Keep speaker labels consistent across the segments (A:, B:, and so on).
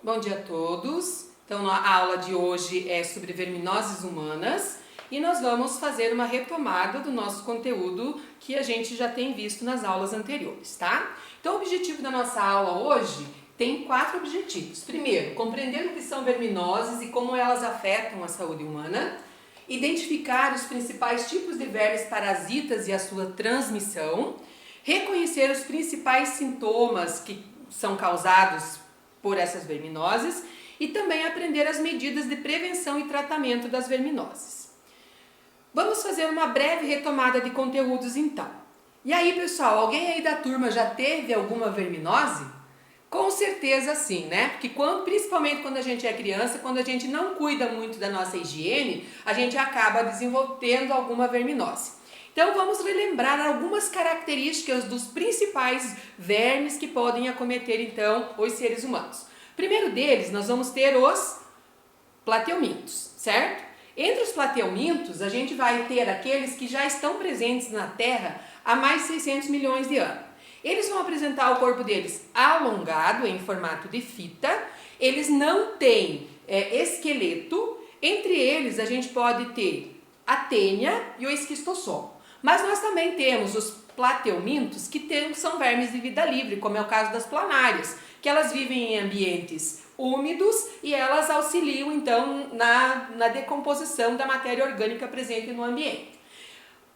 A: Bom dia a todos. Então, a aula de hoje é sobre verminoses humanas e nós vamos fazer uma retomada do nosso conteúdo que a gente já tem visto nas aulas anteriores, tá? Então, o objetivo da nossa aula hoje tem 4 objetivos. Primeiro, compreender o que são verminoses e como elas afetam a saúde humana. Identificar os principais tipos de vermes parasitas e a sua transmissão. Reconhecer os principais sintomas que são causados por essas verminoses e também aprender as medidas de prevenção e tratamento das verminoses. Vamos fazer uma breve retomada de conteúdos então. E aí, pessoal, alguém aí da turma já teve alguma verminose? Com certeza sim, né? Porque principalmente quando a gente é criança, quando a gente não cuida muito da nossa higiene, a gente acaba desenvolvendo alguma verminose. Então vamos relembrar algumas características dos principais vermes que podem acometer então os seres humanos. Primeiro deles, nós vamos ter os plateumintos, certo? Entre os plateumintos, a gente vai ter aqueles que já estão presentes na Terra há mais de 600 milhões de anos. Eles vão apresentar o corpo deles alongado, em formato de fita. Eles não têm esqueleto. Entre eles, a gente pode ter a tênia e o esquistossomo. Mas nós também temos os plateumintos que são vermes de vida livre, como é o caso das planárias, que elas vivem em ambientes úmidos e elas auxiliam então na decomposição da matéria orgânica presente no ambiente.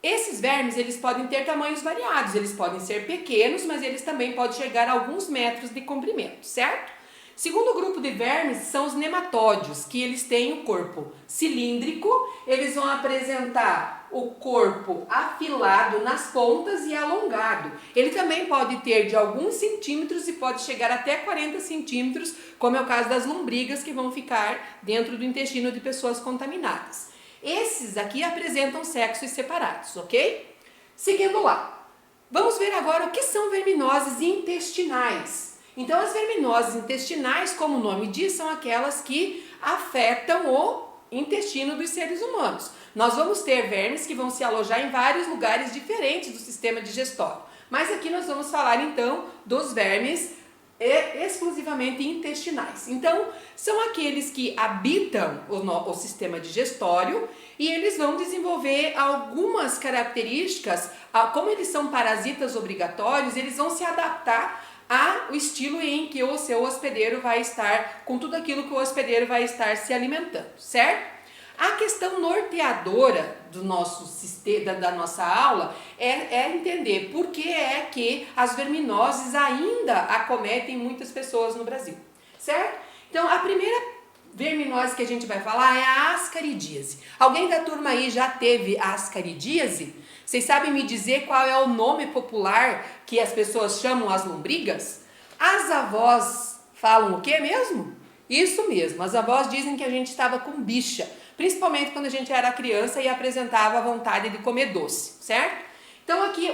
A: Esses vermes eles podem ter tamanhos variados, eles podem ser pequenos, mas eles também podem chegar a alguns metros de comprimento, certo? Segundo grupo de vermes são os nematódios, que eles têm o corpo cilíndrico, eles vão apresentar o corpo afilado nas pontas e alongado. Ele também pode ter de alguns centímetros e pode chegar até 40 centímetros, como é o caso das lombrigas que vão ficar dentro do intestino de pessoas contaminadas. Esses aqui apresentam sexos separados, ok? Seguindo lá, vamos ver agora o que são verminoses intestinais. Então, as verminoses intestinais, como o nome diz, são aquelas que afetam o intestino dos seres humanos. Nós vamos ter vermes que vão se alojar em vários lugares diferentes do sistema digestório. Mas aqui nós vamos falar então dos vermes exclusivamente intestinais. Então, são aqueles que habitam o sistema digestório e eles vão desenvolver algumas características, como eles são parasitas obrigatórios, eles vão se adaptar ao estilo em que o seu hospedeiro vai estar, com tudo aquilo que o hospedeiro vai estar se alimentando, certo? A questão norteadora do nosso sistema, da nossa aula é entender por que é que as verminoses ainda acometem muitas pessoas no Brasil, certo? Então, a primeira verminose que a gente vai falar é a ascaridíase. Alguém da turma aí já teve ascaridíase? Vocês sabem me dizer qual é o nome popular que as pessoas chamam as lombrigas? As avós falam o que mesmo? Isso mesmo, as avós dizem que a gente estava com bicha, principalmente quando a gente era criança e apresentava a vontade de comer doce, certo? Então aqui,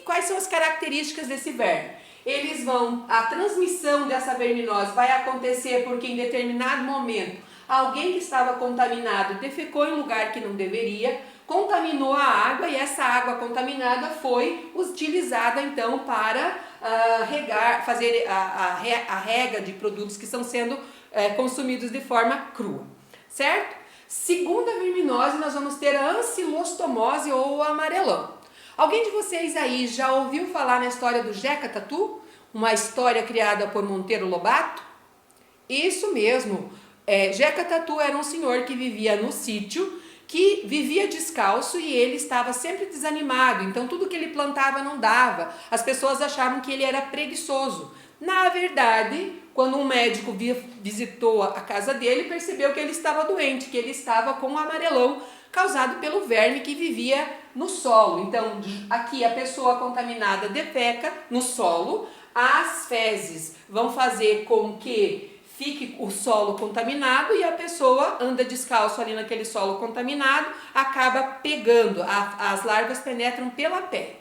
A: quais são as características desse verme? A transmissão dessa verminose vai acontecer porque em determinado momento alguém que estava contaminado defecou em lugar que não deveria, contaminou a água e essa água contaminada foi utilizada então para fazer a rega de produtos que estão sendo consumidos de forma crua, certo? Segunda verminose, nós vamos ter a ancilostomose ou o amarelão. Alguém de vocês aí já ouviu falar na história do Jeca Tatu? Uma história criada por Monteiro Lobato? Isso mesmo, Jeca Tatu era um senhor que vivia no sítio, que vivia descalço e ele estava sempre desanimado, então tudo que ele plantava não dava. As pessoas achavam que ele era preguiçoso. Na verdade, quando um médico visitou a casa dele, percebeu que ele estava doente, que ele estava com um amarelão causado pelo verme que vivia no solo. Então, aqui a pessoa contaminada defeca no solo, as fezes vão fazer com que fique o solo contaminado e a pessoa anda descalço ali naquele solo contaminado, acaba pegando, as larvas penetram pela pele.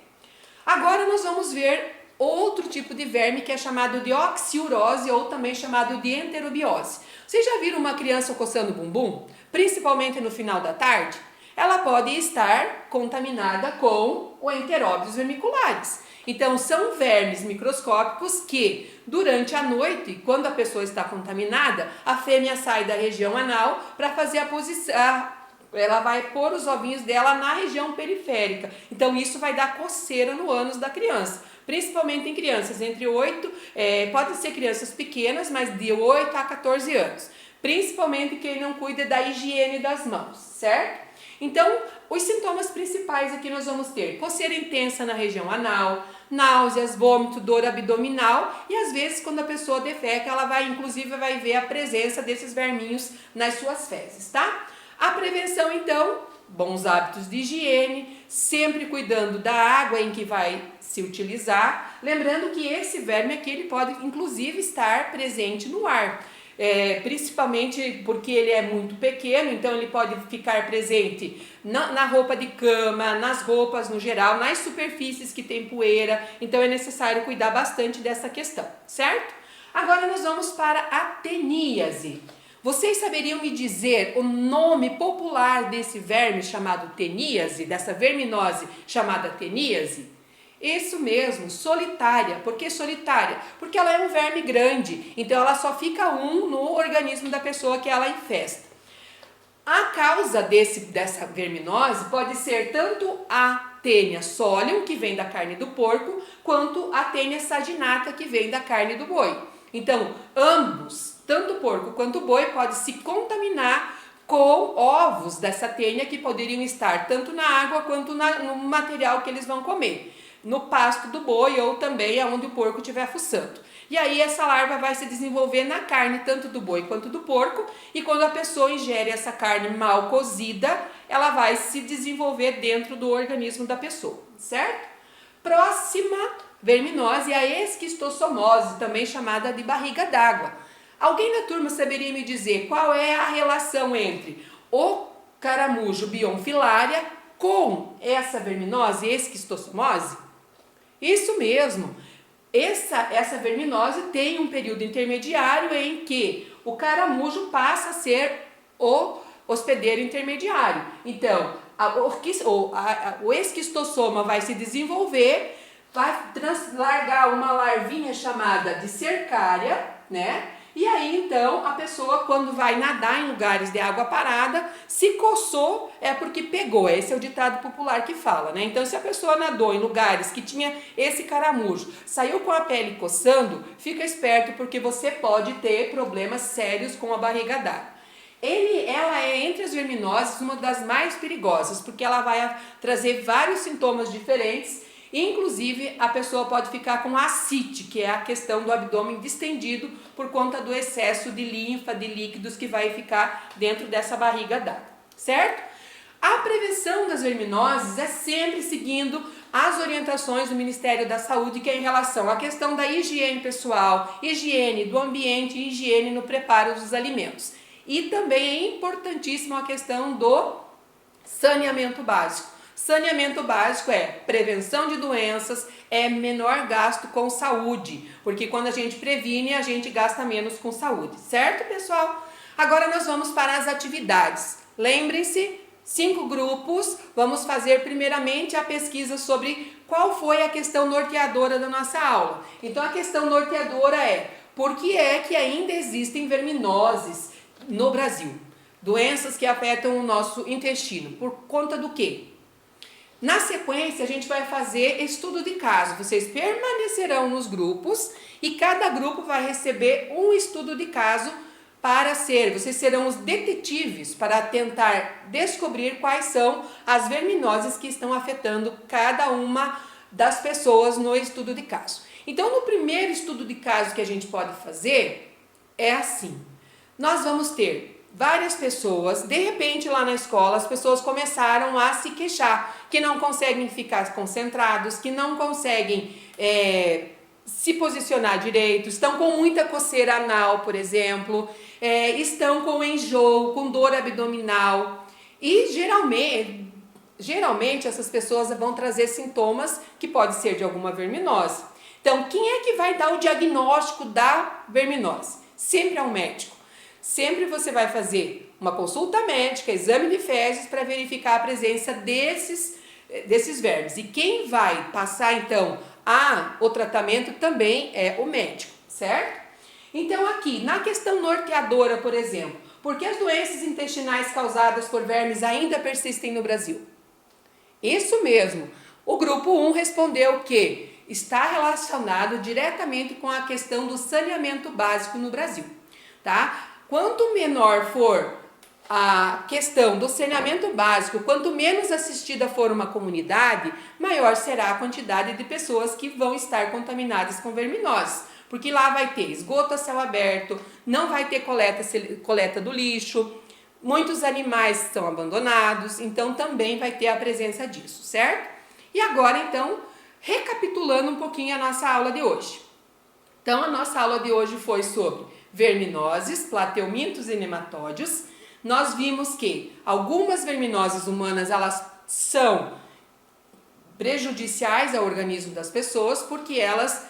A: Agora nós vamos ver outro tipo de verme que é chamado de oxiurose ou também chamado de enterobiose. Vocês já viram uma criança coçando o bumbum? Principalmente no final da tarde? Ela pode estar contaminada com o enteróbios vermiculares. Então, são vermes microscópicos que, durante a noite, quando a pessoa está contaminada, a fêmea sai da região anal para fazer a posição. Ela vai pôr os ovinhos dela na região periférica. Então, isso vai dar coceira no ânus da criança. Principalmente em crianças entre 8, podem ser crianças pequenas, mas de 8 a 14 anos. Principalmente quem não cuida da higiene das mãos, certo? Então, os sintomas principais aqui nós vamos ter coceira intensa na região anal, náuseas, vômito, dor abdominal e às vezes quando a pessoa defeca, ela vai ver a presença desses verminhos nas suas fezes, tá? A prevenção então, bons hábitos de higiene, sempre cuidando da água em que vai se utilizar, lembrando que esse verme aqui ele pode inclusive estar presente no ar. Principalmente porque ele é muito pequeno, então ele pode ficar presente na roupa de cama, nas roupas no geral, nas superfícies que tem poeira, então é necessário cuidar bastante dessa questão, certo? Agora nós vamos para a teníase. Vocês saberiam me dizer o nome popular desse verme chamado teníase, dessa verminose chamada teníase? Isso mesmo, solitária. Por que solitária? Porque ela é um verme grande, então ela só fica no organismo da pessoa que ela infesta. A causa dessa verminose pode ser tanto a Taenia solium, que vem da carne do porco, quanto a Taenia saginata, que vem da carne do boi. Então, ambos, tanto o porco quanto o boi, podem se contaminar com ovos dessa Taenia que poderiam estar tanto na água quanto no material que eles vão comer, no pasto do boi ou também onde o porco estiver fuçando. E aí essa larva vai se desenvolver na carne tanto do boi quanto do porco e quando a pessoa ingere essa carne mal cozida, ela vai se desenvolver dentro do organismo da pessoa, certo? Próxima verminose é a esquistossomose, também chamada de barriga d'água. Alguém na turma saberia me dizer qual é a relação entre o caramujo Bionfilaria com essa verminose, esquistossomose? Isso mesmo, essa verminose tem um período intermediário em que o caramujo passa a ser o hospedeiro intermediário. Então, o esquistossoma vai se desenvolver, vai largar uma larvinha chamada de cercária, né? E aí, então, a pessoa, quando vai nadar em lugares de água parada, se coçou é porque pegou. Esse é o ditado popular que fala, né? Então, se a pessoa nadou em lugares que tinha esse caramujo, saiu com a pele coçando, fica esperto porque você pode ter problemas sérios com a barriga d'água. Ela é, entre as verminoses, uma das mais perigosas, porque ela vai trazer vários sintomas diferentes. Inclusive, a pessoa pode ficar com ascite, que é a questão do abdômen distendido por conta do excesso de linfa, de líquidos que vai ficar dentro dessa barriga d'água, certo? A prevenção das verminoses é sempre seguindo as orientações do Ministério da Saúde, que é em relação à questão da higiene pessoal, higiene do ambiente e higiene no preparo dos alimentos. E também é importantíssima a questão do saneamento básico. Saneamento básico é prevenção de doenças, é menor gasto com saúde, porque quando a gente previne, a gente gasta menos com saúde, certo, pessoal? Agora nós vamos para as atividades. Lembrem-se, 5 grupos, vamos fazer primeiramente a pesquisa sobre qual foi a questão norteadora da nossa aula. Então a questão norteadora é, por que é que ainda existem verminoses no Brasil? Doenças que afetam o nosso intestino, por conta do quê? Na sequência, a gente vai fazer estudo de caso. Vocês permanecerão nos grupos e cada grupo vai receber um estudo de caso vocês serão os detetives para tentar descobrir quais são as verminoses que estão afetando cada uma das pessoas no estudo de caso. Então, no primeiro estudo de caso que a gente pode fazer, é assim. Nós vamos ter várias pessoas, de repente lá na escola as pessoas começaram a se queixar, que não conseguem ficar concentrados, que não conseguem se posicionar direito, estão com muita coceira anal, por exemplo, estão com enjoo, com dor abdominal e geralmente essas pessoas vão trazer sintomas que pode ser de alguma verminose. Então, quem é que vai dar o diagnóstico da verminose? Sempre é um médico. Sempre você vai fazer uma consulta médica, exame de fezes para verificar a presença desses vermes. E quem vai passar então o tratamento também é o médico, certo? Então aqui, na questão norteadora, por exemplo, por que as doenças intestinais causadas por vermes ainda persistem no Brasil? Isso mesmo, o grupo 1 respondeu que está relacionado diretamente com a questão do saneamento básico no Brasil, tá? Quanto menor for a questão do saneamento básico, quanto menos assistida for uma comunidade, maior será a quantidade de pessoas que vão estar contaminadas com verminoses. Porque lá vai ter esgoto a céu aberto, não vai ter coleta do lixo, muitos animais são abandonados, então também vai ter a presença disso, certo? E agora, então, recapitulando um pouquinho a nossa aula de hoje. Então, a nossa aula de hoje foi sobre verminoses, plateumintos e nematódios. Nós vimos que algumas verminoses humanas, elas são prejudiciais ao organismo das pessoas porque elas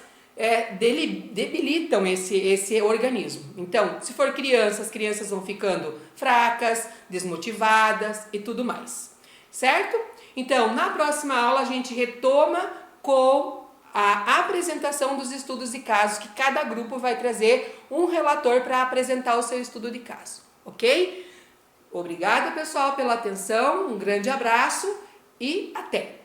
A: debilitam esse organismo. Então, se for criança, as crianças vão ficando fracas, desmotivadas e tudo mais, certo? Então, na próxima aula a gente retoma com a apresentação dos estudos de casos, que cada grupo vai trazer um relator para apresentar o seu estudo de caso, ok? Obrigada, pessoal, pela atenção, um grande abraço e até!